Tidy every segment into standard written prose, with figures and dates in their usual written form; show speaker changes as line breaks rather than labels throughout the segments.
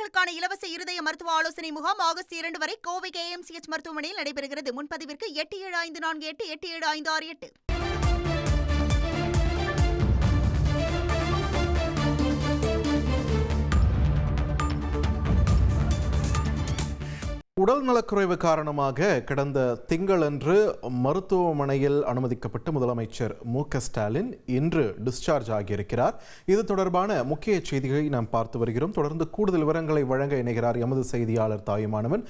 குழந்தைகளுக்கான இலவச இருதய மருத்துவ ஆலோசனை முகாம் ஆகஸ்ட் 2 வரை கோவை KMCH மருத்துவமனையில் நடைபெறுகிறது. முன்பதிவிற்கு 8754887568.
உடல் நலக்குறைவு காரணமாக கடந்த திங்களன்று மருத்துவமனையில் அனுமதிக்கப்பட்ட முதலமைச்சர் மு.க.ஸ்டாலின் இன்று டிஸ்சார்ஜ் ஆகியிருக்கிறார். இது தொடர்பான முக்கிய செய்திகளை நாம் பார்த்து வருகிறோம். தொடர்ந்து கூடுதல் விவரங்களை வழங்க இணைகிறார் எமது செய்தியாளர் தாயுமானவன்.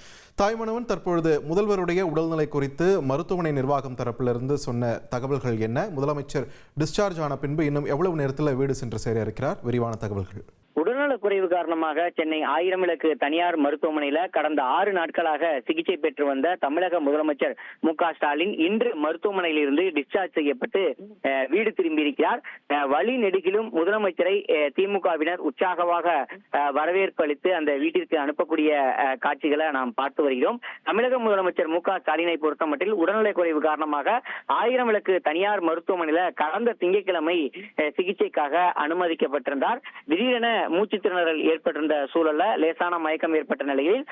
தற்பொழுது முதல்வருடைய உடல்நிலை குறித்து மருத்துவமனை நிர்வாகம் தரப்பிலிருந்து சொன்ன தகவல்கள் என்ன? முதலமைச்சர் டிஸ்சார்ஜ் ஆன பின்பு இன்னும் எவ்வளவு நேரத்தில் வீடு சென்று சேர இருக்கிறார்? விரிவான தகவல்கள்.
உடல்நலக் குறைவு காரணமாக சென்னை 1000 விளக்கு தனியார் மருத்துவமனையில கடந்த 6 நாட்களாக சிகிச்சை பெற்று வந்த தமிழக முதலமைச்சர் மு.க.ஸ்டாலின் இன்று மருத்துவமனையில் இருந்து டிஸ்சார்ஜ் செய்யப்பட்டு வீடு திரும்பியிருக்கிறார். வழி நெடுகிலும் முதலமைச்சரை திமுகவினர் உற்சாகமாக வரவேற்பு அளித்து அந்த வீட்டிற்கு அனுப்பக்கூடிய காட்சிகளை நாம் பார்த்து வருகிறோம். தமிழக முதலமைச்சர் மு.க.ஸ்டாலினை பொறுத்தமட்டில் உடல்நலக் குறைவு காரணமாக 1000 விளக்கு தனியார் மருத்துவமனையில கடந்த திங்கட்கிழமை சிகிச்சைக்காக அனுமதிக்கப்பட்டிருந்தார். திடீரென மூச்சு திணறல் ஏற்பட்டிருந்த சூழல்ல லேசான மயக்கம் ஏற்பட்ட நிலையில்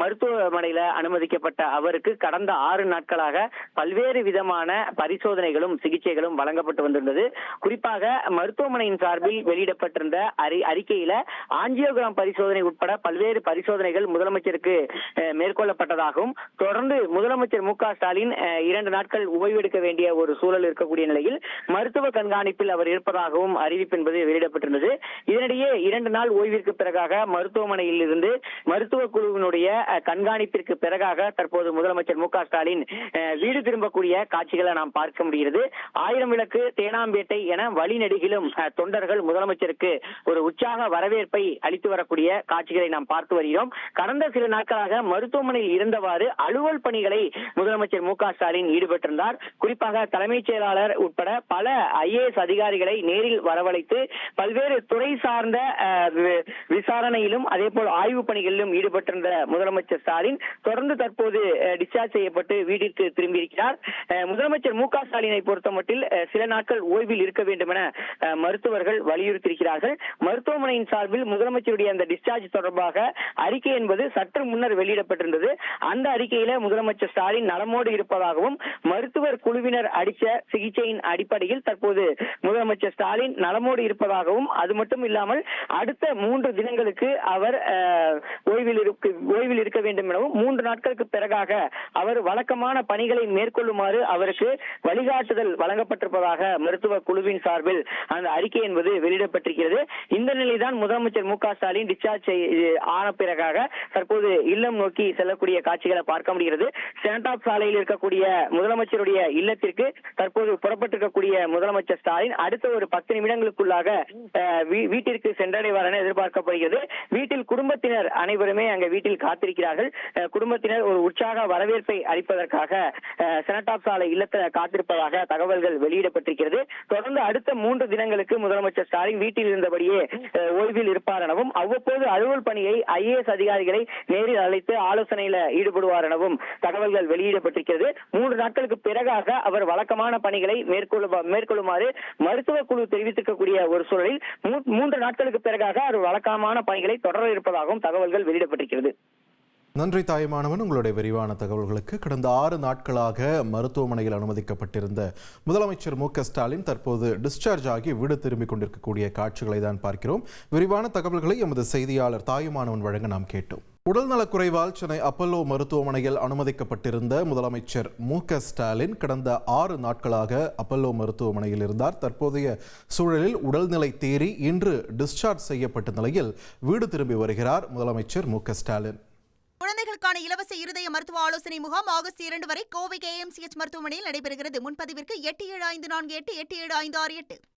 மருத்துவமனையில அனுமதிக்கப்பட்ட அவருக்கு கடந்த 6 நாட்களாக பல்வேறு விதமான பரிசோதனைகளும் சிகிச்சைகளும் வழங்கப்பட்டு வந்திருந்தது. குறிப்பாக மருத்துவமனையின் சார்பில் வெளியிடப்பட்டிருந்த அறிக்கையில ஆஞ்சியோகிராம் பரிசோதனை உட்பட பல்வேறு பரிசோதனைகள் முதலமைச்சருக்கு மேற்கொள்ளப்பட்டதாகவும் தொடர்ந்து முதலமைச்சர் மு.க.ஸ்டாலின் 2 நாட்கள் ஓய்வெடுக்க வேண்டிய ஒரு சூழல் இருக்கக்கூடிய நிலையில் மருத்துவ கண்காணிப்பில் அவர் இருப்பதாகவும் அறிவிப்பு என்பது வெளியிடப்பட்டிருந்தது. இதனிடையே 2 நாள் ஓய்விற்கு பிறகாக மருத்துவமனையில் இருந்து மருத்துவ குழுவினுடைய கண்காணிப்பிற்கு பிறகாக தற்போது முதலமைச்சர் மு.க.ஸ்டாலின் வீடு திரும்பக்கூடிய காட்சிகளை நாம் பார்க்க முடிகிறது. 1000 விளக்கு, தேனாம்பேட்டை என வழி நெடுகிலும் தொண்டர்கள் முதலமைச்சருக்கு ஒரு உற்சாக வரவேற்பை அளித்து வரக்கூடிய காட்சிகளை நாம் பார்த்து வருகிறோம். கடந்த சில நாட்களாக மருத்துவமனையில் இருந்தவாறு அலுவல் பணிகளை முதலமைச்சர் மு.க.ஸ்டாலின் ஈடுபட்டிருந்தார். குறிப்பாக தலைமைச் செயலாளர் உட்பட பல IAS அதிகாரிகளை நேரில் வரவழைத்து பல்வேறு துறை சார்ந்த விசாரணையிலும் அதே போல் ஆய்வு பணிகளிலும் ஈடுபட்டிருந்த முதலமைச்சர் ஸ்டாலின் தொடர்ந்து தற்போது டிஸ்சார்ஜ் செய்யப்பட்டு வீட்டிற்கு திரும்பியிருக்கிறார். முதலமைச்சர் மு.க.ஸ்டாலினை பொறுத்தமட்டில் சில நாட்கள் ஓய்வில் இருக்க வேண்டும் என மருத்துவர்கள் வலியுறுத்தியிருக்கிறார்கள். மருத்துவமனையின் சார்பில் முதலமைச்சருடைய அந்த டிஸ்சார்ஜ் தொடர்பாக அறிக்கை என்பது சற்று முன்னர் வெளியிடப்பட்டிருந்தது. அந்த அறிக்கையில முதலமைச்சர் ஸ்டாலின் நலமோடு இருப்பதாகவும் மருத்துவர் குழுவினர் அளித்த சிகிச்சையின் அடிப்படையில் தற்போது முதலமைச்சர் ஸ்டாலின் நலமோடு இருப்பதாகவும் அது மட்டும் இல்லாமல் அடுத்த 3 தினங்களுக்கு அவர் ஓய்வில் இருக்க வேண்டும் எனவும் 3 நாட்களுக்கு பிறகாக அவர் வழக்கமான பணிகளை மேற்கொள்ளுமாறு அவருக்கு வழிகாட்டுதல் வழங்கப்பட்டிருப்பதாக மருத்துவ குழுவின் சார்பில் அந்த அறிக்கை என்பது வெளியிடப்பட்டிருக்கிறது. இந்த நிலைதான் முதலமைச்சர் மு.க.ஸ்டாலின் டிஸ்சார்ஜ் ஆன பிறகாக தற்போது இல்லம் நோக்கி செல்லக்கூடிய காட்சிகளை பார்க்க முடிகிறது. செனடாப் சாலையில் இருக்கக்கூடிய முதலமைச்சருடைய இல்லத்திற்கு தற்போது புறப்பட்டிருக்கக்கூடிய முதலமைச்சர் ஸ்டாலின் அடுத்த ஒரு 10 நிமிடங்களுக்குள்ளாக வீட்டிற்கு சென்றடைவார் என எதிர்பார்க்கப்படுகிறது. வீட்டில் குடும்பத்தினர் அனைவருமே அங்க வீட்டில் காத்திருக்கிறார்கள். குடும்பத்தினர் ஒரு உற்சாக வரவேற்பை அளிப்பதற்காக செனடாப் சாலை இல்லத்தில் காத்திருப்பதாக தகவல்கள் வெளியிடப்பட்டிருக்கிறது. தொடர்ந்து அடுத்த 3 தினங்களுக்கு முதலமைச்சர் ஸ்டாலின் வீட்டில் இருந்தபடியே ஓய்வில் இருப்பார் எனவும் அவ்வப்போது அலுவல் பணியை IAS அதிகாரிகளை நேரில் அழைத்து ஆலோசனையில ஈடுபடுவார் எனவும் தகவல்கள் வெளியிடப்பட்டிருக்கிறது. 3 நாட்களுக்கு பிறகாக அவர் வழக்கமான பணிகளை மேற்கொள்ளுமாறு மருத்துவ குழு தெரிவித்திருக்கக்கூடிய ஒரு சூழலில் 3 நாட்களுக்கு பிறகாக அவர் வழக்கமான பணிகளை தொடர இருப்பதாகவும் தகவல்கள் வெளியிடப்பட்டிருக்கிறது.
நன்றி தாயுமானவன், உங்களுடைய விரிவான தகவல்களுக்கு. கடந்த 6 நாட்களாக மருத்துவமனையில் அனுமதிக்கப்பட்டிருந்த முதலமைச்சர் மு.க.ஸ்டாலின் தற்போது டிஸ்சார்ஜ் ஆகி வீடு திரும்பிக் கொண்டிருக்கக்கூடிய காட்சிகளை தான் பார்க்கிறோம். விரிவான தகவல்களை எமது செய்தியாளர் தாயுமானவன் வழங்க நாம் கேட்டோம். உடல்நலக்குறைவால் சென்னை அப்பல்லோ மருத்துவமனையில் அனுமதிக்கப்பட்டிருந்த முதலமைச்சர் மு.க.ஸ்டாலின் கடந்த 6 நாட்களாக அப்பல்லோ மருத்துவமனையில் இருந்தார். தற்போதைய சூழலில் உடல்நிலை தேறி இன்று டிஸ்சார்ஜ் செய்யப்பட்ட நிலையில் வீடு திரும்பி வருகிறார் முதலமைச்சர் மு.க.ஸ்டாலின்.
குழந்தைகளுக்கான இலவச இருதய மருத்துவ ஆலோசனை முகாம் ஆகஸ்ட் 2 வரை கோவை KMCH மருத்துவமனையில் நடைபெறுகிறது. முன்பதிவிற்கு 8754887568.